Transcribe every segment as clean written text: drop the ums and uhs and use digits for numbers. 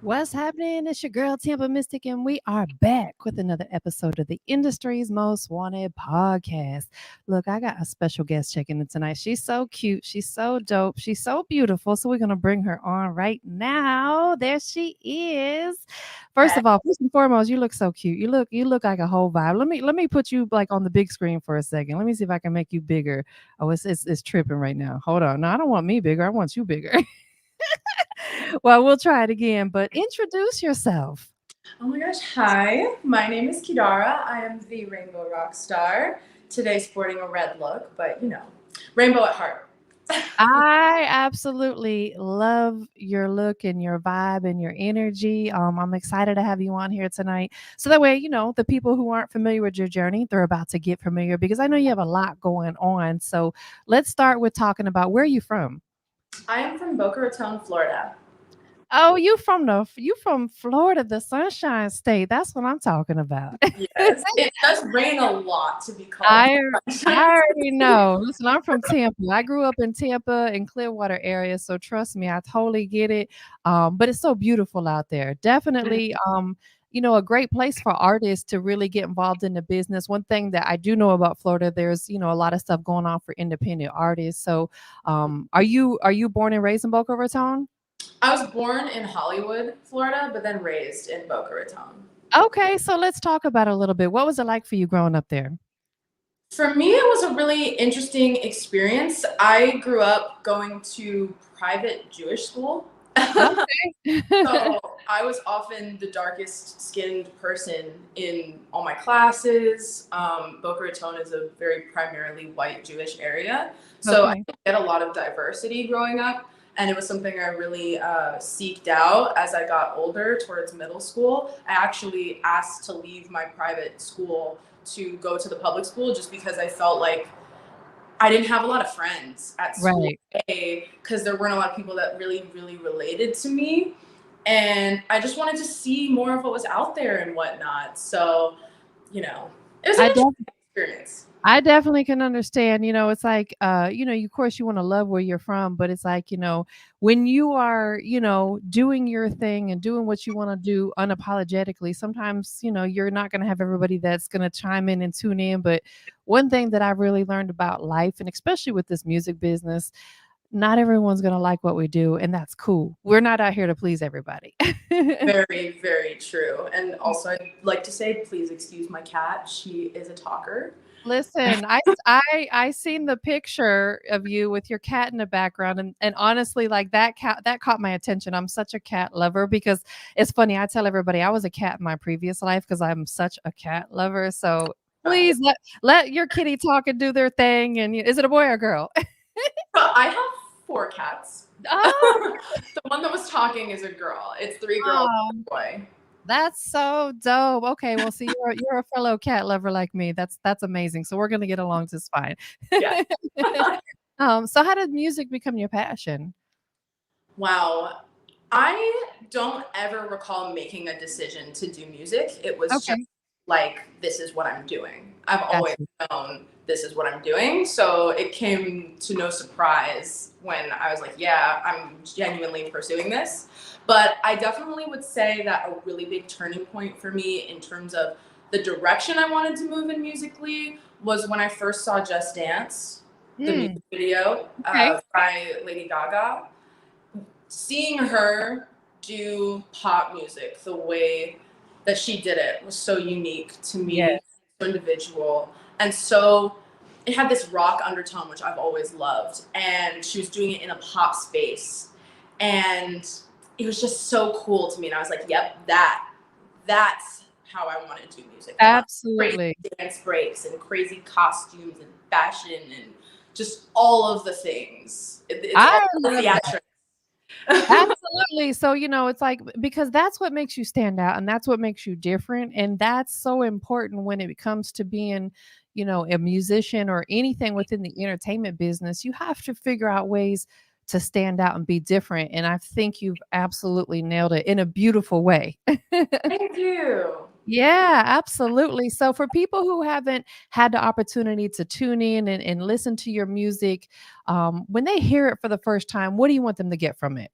What's happening? It's your girl TampaMystic, and we are back with another episode of the industry's most wanted podcast. Look, I got a special guest checking in tonight. She's so cute, she's so dope, she's so beautiful. So we're gonna bring her on right now. There she is. First of all, first and foremost, you look so cute. You look like a whole vibe. Let me put you like on the big screen for a second. Let me see if I can make you bigger. Oh, it's tripping right now. Hold on. No, I don't want me bigger. I want you bigger. Well, we'll try it again, but introduce yourself. Oh my gosh, hi. My name is Kidarah. I am the Rainbow Rock Star. Today sporting a red look, but rainbow at heart. I absolutely love your look and your vibe and your energy. I'm excited to have you on here tonight. So that way, the people who aren't familiar with your journey, they're about to get familiar because I know you have a lot going on. So let's start with talking about where are you from? I am from Boca Raton, Florida. Oh, you from Florida, the Sunshine State. That's what I'm talking about. Yes, it does rain a lot to be called I I sunshine. already know. Listen, I'm from Tampa. I grew up in Tampa and Clearwater area, so trust me, I totally get it. But it's so beautiful out there. Definitely, a great place for artists to really get involved in the business. One thing that I do know about Florida, there's a lot of stuff going on for independent artists. So, are you born and raised in Boca Raton? I was born in Hollywood, Florida, but then raised in Boca Raton. Okay, so let's talk about it a little bit. What was it like for you growing up there? For me, it was a really interesting experience. I grew up going to private Jewish school. Okay. So I was often the darkest skinned person in all my classes. Boca Raton is a very primarily white Jewish area. So I Okay. didn't get a lot of diversity growing up. And it was something I really seeked out as I got older towards middle school. I actually asked to leave my private school to go to the public school just because I felt like I didn't have a lot of friends at school, Right. because there weren't a lot of people that really, really related to me. And I just wanted to see more of what was out there and whatnot. So, it was an I interesting experience. I definitely can understand, it's like, of course you want to love where you're from, but it's like, when you are, doing your thing and doing what you want to do unapologetically, sometimes, you're not going to have everybody that's going to chime in and tune in. But one thing that I've really learned about life, and especially with this music business, not everyone's going to like what we do, and that's cool. We're not out here to please everybody. Very, very true. And also, I'd like to say, please excuse my cat. She is a talker. Listen, I seen the picture of you with your cat in the background, and honestly, like, that cat that caught my attention. I'm such a cat lover because it's funny, I tell everybody I was a cat in my previous life because 'cause I'm such a cat lover, so please let your kitty talk and do their thing, and is it a boy or girl? But I have four cats. Oh, The one that was talking is a girl. It's three girls and oh, a boy. that's so dope. Okay, well, see, you're a fellow cat lover like me. That's amazing, so we're gonna get along just fine. Yeah. So how did music become your passion? Wow. I don't ever recall making a decision to do music. It was just Okay, like, this is what I'm doing. I've always gotcha. known this is what I'm doing. So it came to no surprise when I was like, yeah, I'm genuinely pursuing this. But I definitely would say that a really big turning point for me in terms of the direction I wanted to move in musically was when I first saw Just Dance, the Mm, music video okay. by Lady Gaga. Seeing her do pop music the way that she did it was so unique to me, Yes. so individual, and so it had this rock undertone which I've always loved, and she was doing it in a pop space, and it was just so cool to me, and I was like, yep, that's how I want to do music. I want crazy Absolutely. dance breaks and crazy costumes and fashion and just all of the things. It's all I love that. theatrics. Absolutely. So, it's like because that's what makes you stand out and that's what makes you different. And that's so important when it comes to being, a musician or anything within the entertainment business. You have to figure out ways to stand out and be different. And I think you've absolutely nailed it in a beautiful way. Thank you. Yeah, absolutely. So for people who haven't had the opportunity to tune in and listen to your music, when they hear it for the first time, what do you want them to get from it?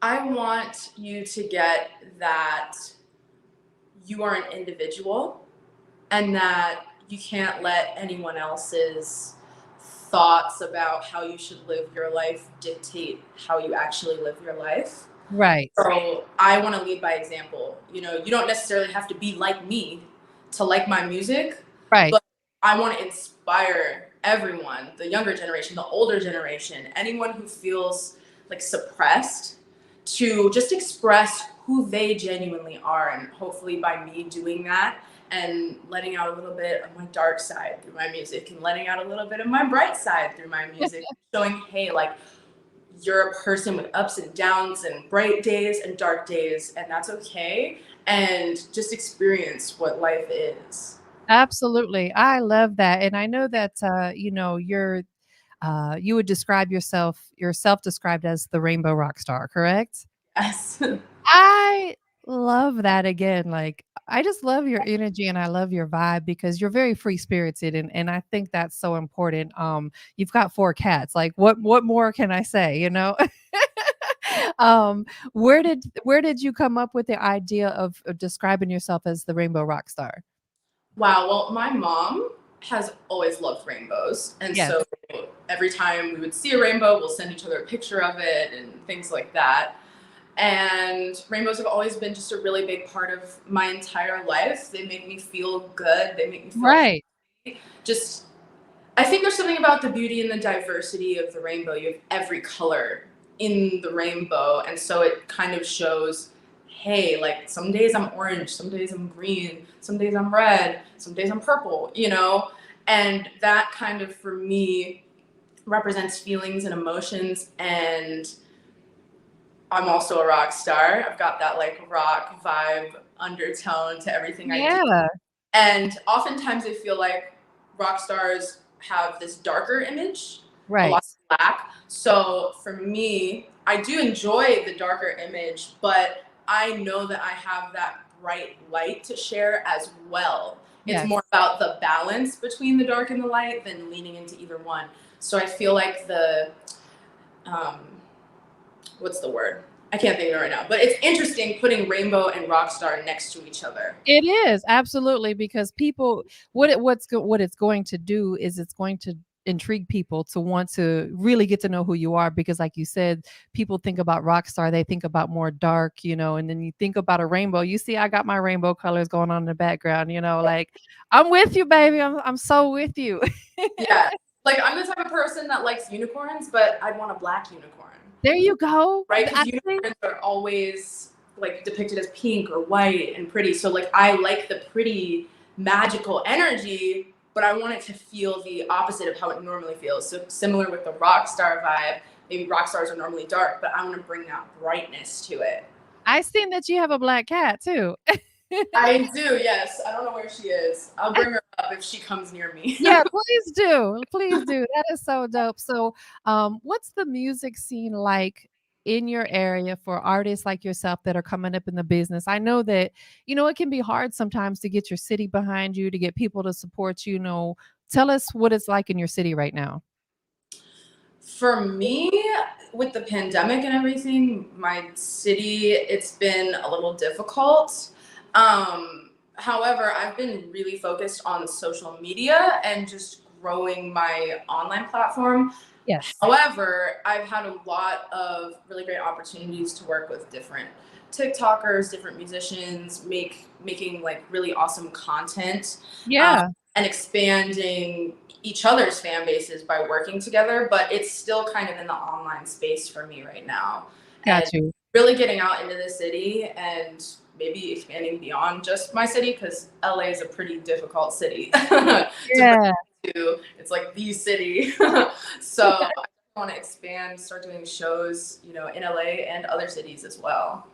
I want you to get that you are an individual and that you can't let anyone else's thoughts about how you should live your life dictate how you actually live your life. Right. So I want to lead by example. You know, you don't necessarily have to be like me to like my music, Right. but I want to inspire everyone, the younger generation, the older generation, anyone who feels like suppressed to just express who they genuinely are. And hopefully by me doing that and letting out a little bit of my dark side through my music and letting out a little bit of my bright side through my music, showing, hey, like, you're a person with ups and downs and bright days and dark days, and that's okay. And just experience what life is. Absolutely. I love that. And I know that you would describe yourself described as the rainbow rock star, correct? Yes. I love that again. Like, I just love your energy and I love your vibe because you're very free spirited and I think that's so important. You've got 4 cats. Like what more can I say, you know? um, where did you come up with the idea of describing yourself as the rainbow rock star? Wow. Well, my mom has always loved rainbows. And Yes. so every time we would see a rainbow, we'll send each other a picture of it and things like that. And rainbows have always been just a really big part of my entire life. They make me feel good, they make me feel Right. happy. Just I think there's something about the beauty and the diversity of the rainbow. You have every color in the rainbow. And so it kind of shows, hey, like some days I'm orange, some days I'm green, some days I'm red, some days I'm purple, you know? And that kind of, for me, represents feelings and emotions. And I'm also a rock star. I've got that like rock vibe undertone to everything I do. Yeah. And oftentimes I feel like rock stars have this darker image, a Right. lot of black. So for me, I do enjoy the darker image, but I know that I have that bright light to share as well. It's more Yes. about the balance between the dark and the light than leaning into either one. So I feel like um, what's the word? I can't think of it right now, but it's interesting putting rainbow and rockstar next to each other. It is, absolutely, because people what it's going to do is it's going to intrigue people to want to really get to know who you are because like you said, people think about rock star, they think about more dark, and then you think about a rainbow. You see, I got my rainbow colors going on in the background, like I'm with you, baby. I'm so with you. Yeah. Like I'm the type of person that likes unicorns, but I'd want a black unicorn, There you go. right? I Because think unicorns are always like depicted as pink or white and pretty. So like I like the pretty magical energy, but I want it to feel the opposite of how it normally feels. So similar with the rock star vibe, maybe rock stars are normally dark, but I want to bring that brightness to it. I seen that you have a black cat too. I do, yes. I don't know where she is. I'll bring her up if she comes near me. Yeah, please do. Please do. That is so dope. So, what's the music scene like in your area for artists like yourself that are coming up in the business? I know that, it can be hard sometimes to get your city behind you, to get people to support you, Tell us what it's like in your city right now. For me, with the pandemic and everything, my city, it's been a little difficult. However, I've been really focused on social media and just growing my online platform. Yes. However, I've had a lot of really great opportunities to work with different TikTokers, different musicians, making like really awesome content, um, Yeah, and expanding each other's fan bases by working together. But it's still kind of in the online space for me right now, and got you. really getting out into the city and maybe expanding beyond just my city because LA is a pretty difficult city to break Yeah. into. It's like the city. So I want to expand, start doing shows, in LA and other cities as well.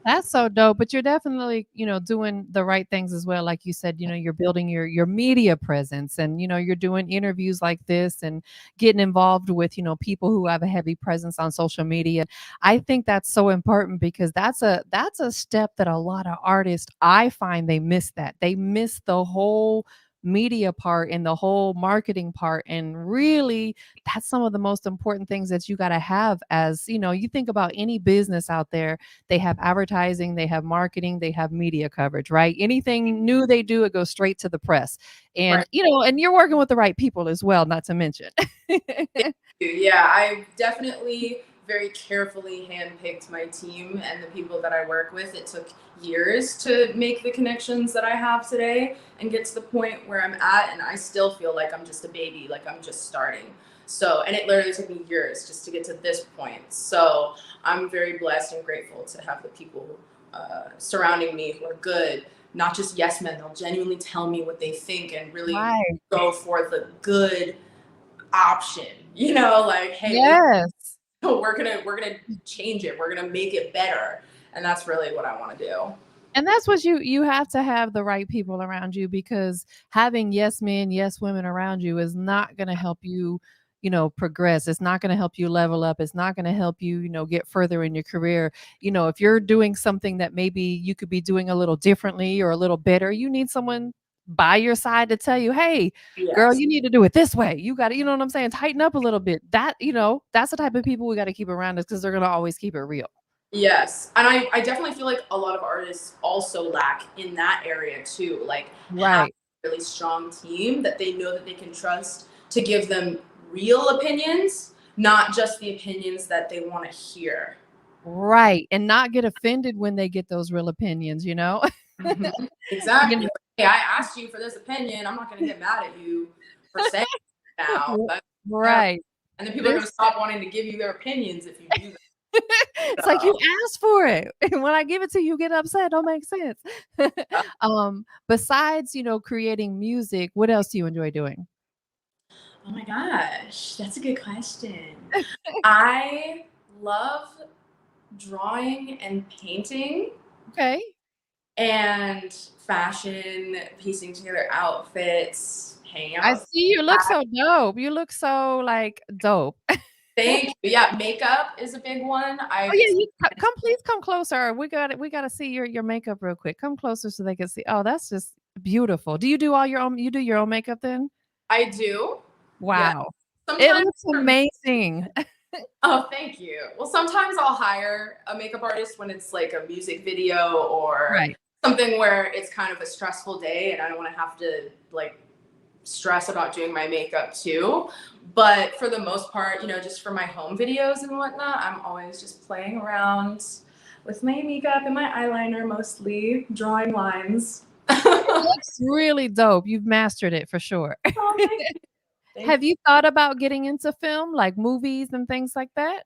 That's so dope, but you're definitely, doing the right things as well. Like you said, you're building your media presence and, you're doing interviews like this and getting involved with, people who have a heavy presence on social media. I think that's so important because that's a step that a lot of artists I find they miss that. They miss the whole media part and the whole marketing part. And really, that's some of the most important things that you got to have. As you know, you think about any business out there, they have advertising, they have marketing, they have media coverage, right? Anything new they do, it goes straight to the press. Right. And and you're working with the right people as well, not to mention. Yeah, I definitely very carefully handpicked my team and the people that I work with. It took years to make the connections that I have today and get to the point where I'm at. And I still feel like I'm just a baby, like I'm just starting. So, and it literally took me years just to get to this point. So, I'm very blessed and grateful to have the people surrounding me who are good, not just yes men. They'll genuinely tell me what they think and really Right. go for the good option, like, hey, Yes. we're gonna change it, we're gonna make it better, and that's really what I want to do. And that's what you have to have the right people around you, because having yes men, yes women around you is not going to help you, progress. It's not going to help you level up. It's not going to help you, get further in your career. If you're doing something that maybe you could be doing a little differently or a little better, you need someone by your side to tell you, "Hey, girl, Yes. you need to do it this way. You got to, you know what I'm saying? Tighten up a little bit." That's the type of people we got to keep around us, because they're going to always keep it real. Yes, and I definitely feel like a lot of artists also lack in that area too, like have Right. a really strong team that they know that they can trust to give them real opinions, not just the opinions that they want to hear. Right, and not get offended when they get those real opinions, you know? Mhm. You Exactly. know? Hey, I asked you for this opinion, I'm not going to get mad at you for saying it now. R That's terrible. right. And then people are going This to stop wanting to give you their opinions if you do that. it's like, "You So, asked for it, and when I give it to you, you get upset, don't make sense." Besides, creating music, what else do you enjoy doing? oh my gosh, that's a good question. I love drawing and painting Okay. and fashion, piecing together outfits, hanging I out with see you look friends. so dope. You look so, like, dope. Thank you. Yeah, makeup is a big one. Oh, I've yeah, experimented. you come please come closer. We gotta see your makeup real quick. Come closer so they can see. Oh, that's just beautiful. Do you do your own makeup then? I do. Yeah. Wow. It Sometimes looks amazing. oh, thank you. Well, sometimes I'll hire a makeup artist when it's like a music video or Right. something where it's kind of a stressful day and I don't want to have to like stress about doing my makeup too. But for the most part, just for my home videos and whatnot, I'm always just playing around with my makeup and my eyeliner, mostly drawing lines. It looks really dope. You've mastered it for sure. Oh, thank Have you. you thought about getting into film, like movies and things like that?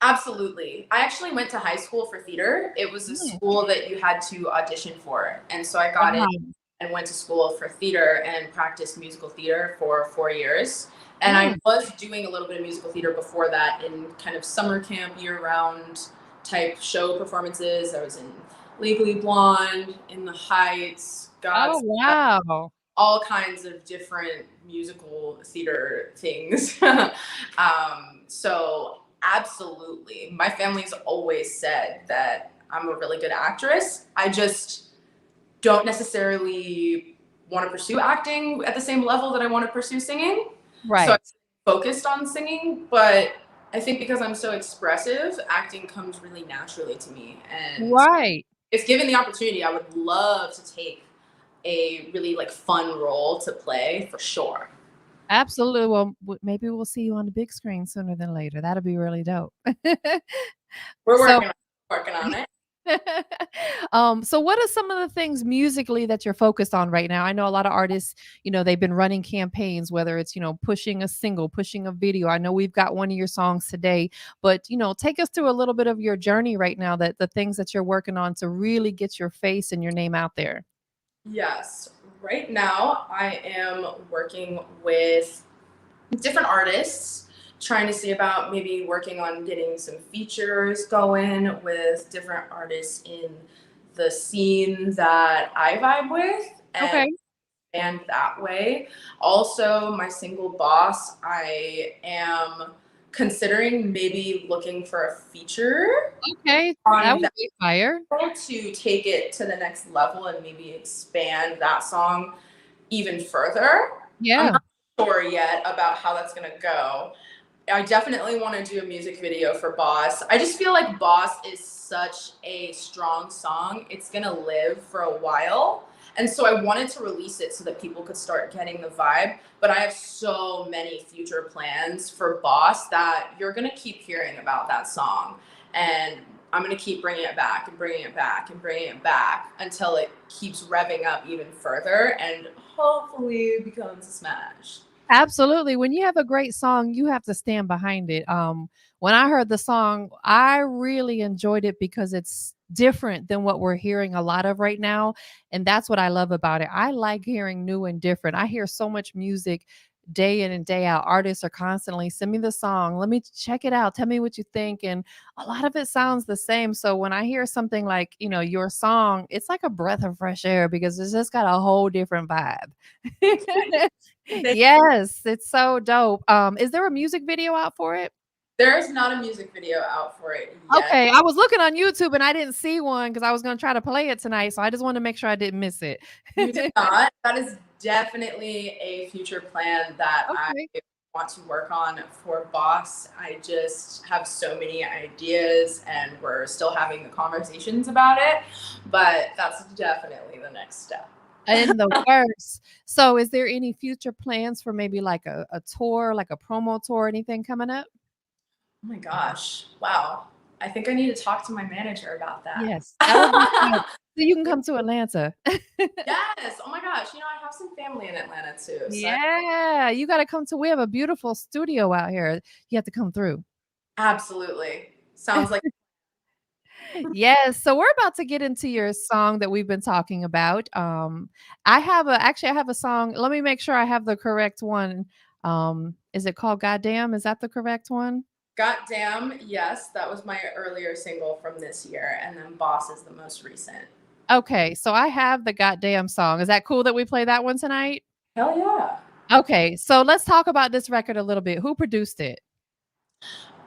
Absolutely. I actually went to high school for theater. It was a Mm. school that you had to audition for. And so I got in Wow. and went to school for theater and practiced musical theater for 4 years. And I Mm. was doing a little bit of musical theater before that in kind of summer camp, year round type show performances. I was in Legally Blonde, In the Heights, Oh, God's wow. all kinds of different musical theater things. So absolutely, my family's always said that I'm a really good actress. I just don't necessarily want to pursue acting at the same level that I want to pursue singing. So I'm Right. focused on singing, but I think because I'm so expressive, acting comes really naturally to me. And Right. if given the opportunity, I would love to take a really like fun role to play for sure. Absolutely. Well, maybe we'll see you on the big screen sooner than later. That'll be really dope. We're So working on it. so what are some of the things musically that you're focused on right now? I know a lot of artists, they've been running campaigns, whether it's, pushing a single, pushing a video. I know we've got one of your songs today, but, take us through a little bit of your journey right now, that the things that you're working on to really get your face and your name out there. Yes. Right now, I am working with different artists, trying to see about maybe working on getting some features going with different artists in the scene that I vibe with and Okay. that way. Also, my single Boss, I am considering maybe looking for a feature Okay. That on would be fire. to take it to the next level and maybe expand that song even further. I'm Yeah. not sure yet about how that's going to go. I definitely want to do a music video for Boss. I just feel like Boss is such a strong song. It's going to live for a while. And so I wanted to release it so that people could start getting the vibe. But I have so many future plans for Boss that you're going to keep hearing about that song. And I'm going to keep bringing it back and bringing it back and bringing it back until it keeps revving up even further and hopefully becomes a smash. Absolutely. When you have a great song, you have to stand behind it. When I heard the song, I really enjoyed it because it's different than what we're hearing a lot of right now. And that's what I love about it. I like hearing new and different. I hear so much music day in and day out. Artists are constantly send me the song. Let me check it out. Tell me what you think. And a lot of it sounds the same. So when I hear something like, your song, it's like a breath of fresh air because it's just got a whole different vibe. Yes, it's so dope. Is there a music video out for it? There's not a music video out for it yet. Okay, I was looking on YouTube and I didn't see one because I was gonna try to play it tonight, so I just wanted to make sure I didn't miss it. You did not. That is definitely a future plan that I Okay. want to work on for Boss. I just have so many ideas and we're still having the conversations about it, but that's definitely the next step. In the works. So is there any future plans for maybe like a tour, like a promo tour, anything coming up? Oh my gosh. Wow. I think I need to talk to my manager about that. Yes, that would be fun. So you can come to Atlanta. Yes. Oh my gosh. I have some family in Atlanta too. So Yeah, you gotta come to we have a beautiful studio out here. You have to come through. absolutely. Sounds like Yes, so we're about to get into your song that we've been talking about. I have a song. Let me make sure I have the correct one. Is it called Goddamn? Is that the correct one? Goddamn, yes, that was my earlier single from this year, and then Boss is the most recent. Okay, so I have the Goddamn song. Is that cool that we play that one tonight? Hell yeah. Okay, so let's talk about this record a little bit. Who produced it?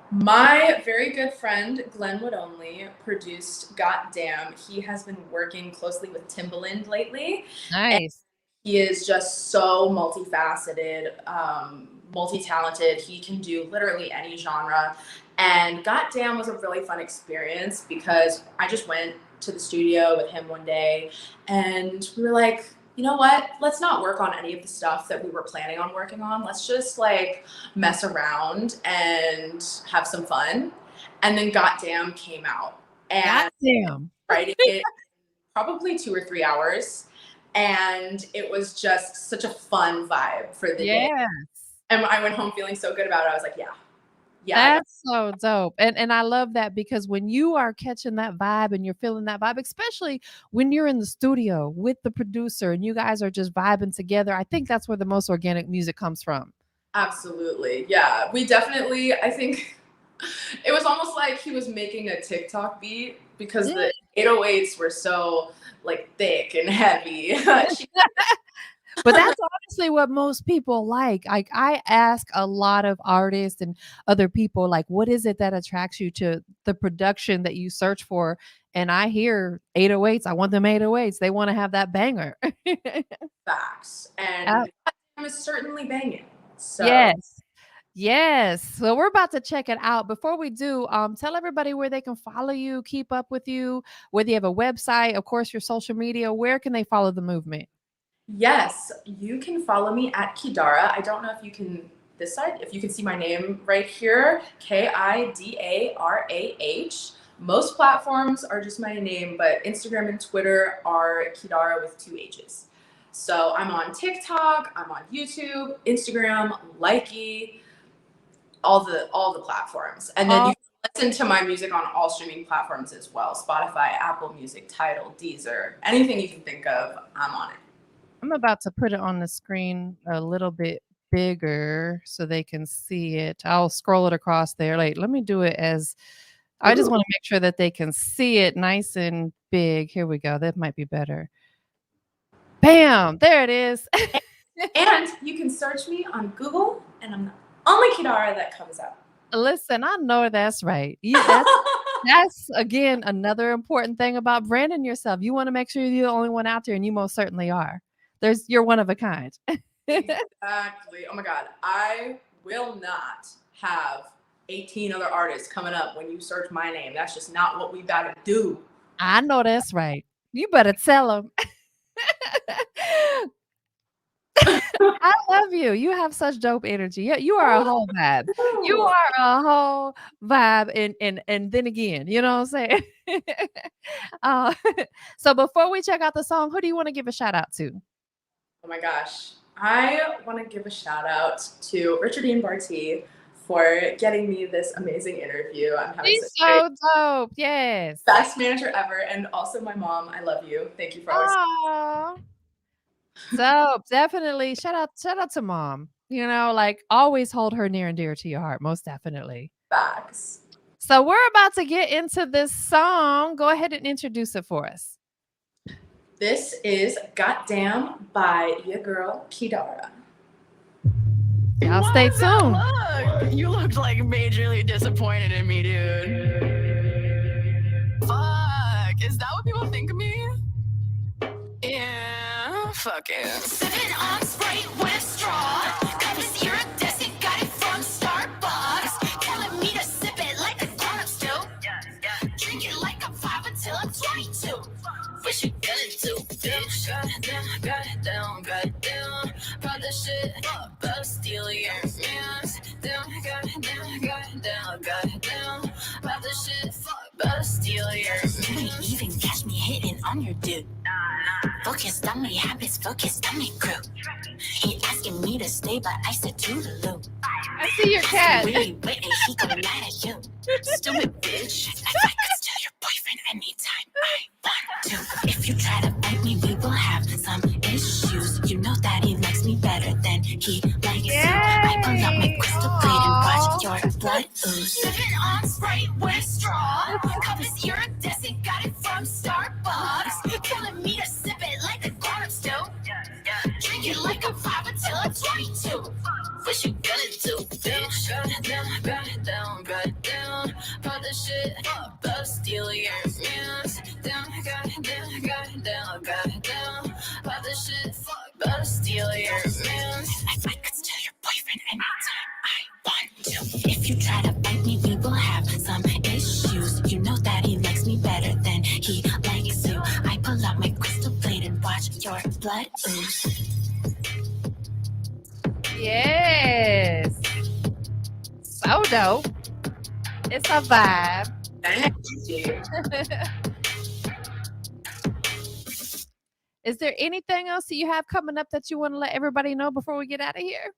My very good friend Glenn Wood Only produced Goddamn. He has been working closely with Timbaland lately. Nice. He is just so multifaceted, multi-talented. He can do literally any genre. And Goddamn was a really fun experience because I just went to the studio with him one day and we were like, you know what? Let's not work on any of the stuff that we were planning on working on. Let's just like mess around and have some fun. And then Goddamn came out and Goddamn. writing it probably 2 or 3 hours. And it was just such a fun vibe for the day. Yes. And I went home feeling so good about it. I was like, yeah, yeah, I got That's so dope, and I love that because when you are catching that vibe and you're feeling that vibe, especially when you're in the studio with the producer and you guys are just vibing together, I think that's where the most organic music comes from. absolutely. Yeah, we definitely, I think it was almost like he was making a TikTok beat because Mm. the 808s were so like thick and heavy. But that's honestly what most people like, I ask a lot of artists and other people, like, "What is it that attracts you to the production that you search for?" And I hear 808s, I want them 808s, they wanna have that banger. Facts. Uh, And Goddamn is certainly banging. So yes. Yes. So we're about to check it out. Before we do, tell everybody where they can follow you, keep up with you, whether you have a website, of course, your social media. Where can they follow the movement? yes, you can follow me at Kidarah. I don't know if you can this side, if you can see my name right here, Kidarah. Most platforms are just my name, but Instagram and Twitter are Kidarah with 2 H's. So I'm on TikTok, I'm on YouTube, Instagram, Likey, all the platforms. And then Oh, you can listen to my music on all streaming platforms as well. Spotify, Apple Music, Tidal, Deezer, anything you can think of, I'm on it. I'm about to put it on the screen a little bit bigger so they can see it. I'll scroll it across there. Like, let me do it as I just Ooh. want to make sure that they can see it nice and big. Here we go. That might be better. Bam! There it is. And you can search me on Google, and I'm the only Kidarah that comes up. Listen, I know that's right. That's again another important thing about branding yourself. You wanna make sure you're the only one out there, and you most certainly are. You're one of a kind. Exactly. Oh my God. I will not have 18 other artists coming up when you search my name. That's just not what we about to do. I know that's right. You better tell them. I love you. You have such dope energy. Yeah, you are a whole vibe. You Ooh. are a whole vibe, and then again, you know what I'm saying? Uh, so before we check out the song, who do you wanna give a shout out to? Oh my gosh. I want to give a shout out to Richard Ian Barty for getting me this amazing interview. I'm having such She's a great so dope. Yes. best manager ever. And also my mom. I love you. Thank you for always Aw. Dope. Definitely. Shout out to mom. Like, always hold her near and dear to your heart, most definitely. backs. So we're about to get into this song. Go ahead and introduce it for us. This is Goddamn by your girl, Kidarah. Y'all stay tuned. Look, you looked like majorly disappointed in me, dude. Fuck, is that what people think of me? Yeah, fuck it. Sipping on Sprite with a straw. Cup is iridescent, got it from Starbucks. Telling me to sip it like a grown-up still. Drink it like I'm 5 until I'm 22. Wish you get it too, bitch. Goddamn. Brought the shit up, but steal your mans. Goddamn. Brought the shit up, but steal your mans. Even catch me hitting on your dude. Focused on my habits, focused on my crew. He asking me to stay, but I said toodaloo. I see your cat. Wait, he got mad at you. Stupid bitch. I could steal your boyfriend anytime I want to. If you try to bite me, we will have some issues. You know that he likes me better than he likes you. I pull out my crystal blade and watch your blood ooze. Sipping on Sprite with straw. Cup is iridescent, got it from Starbucks. Telling me to sip it like a grown-up still. Drink it like I'm 5 until I'm 22. Wish you get it too, bitch. Goddamn. Put the shit up, but steal your mans. Goddamn. Put the shit up, but steal your mans. I could steal your boyfriend anytime I want to. If you try to bite me, we will have some issues. You know that he likes me better than he likes you. I pull out my crystal blade and watch your blood ooze. Yes. So dope. It's a vibe. Thank you. Is there anything else that you have coming up that you want to let everybody know before we get out of here?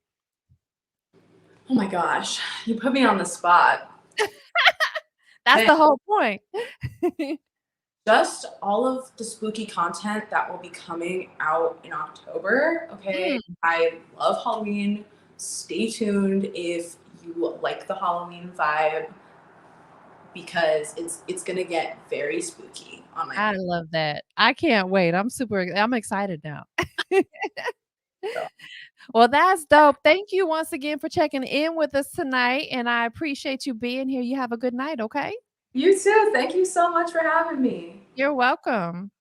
Oh my gosh. You put me on the spot. That's the whole point. Just all of the spooky content that will be coming out in October. Okay. I love Halloween. Stay tuned if you like the Halloween vibe because it's gonna get very spooky on my I love that. I can't wait. I'm excited now. Well, that's dope. Thank you once again for checking in with us tonight, and I appreciate you being here. You have a good night, okay? You too. Thank you so much for having me. You're welcome.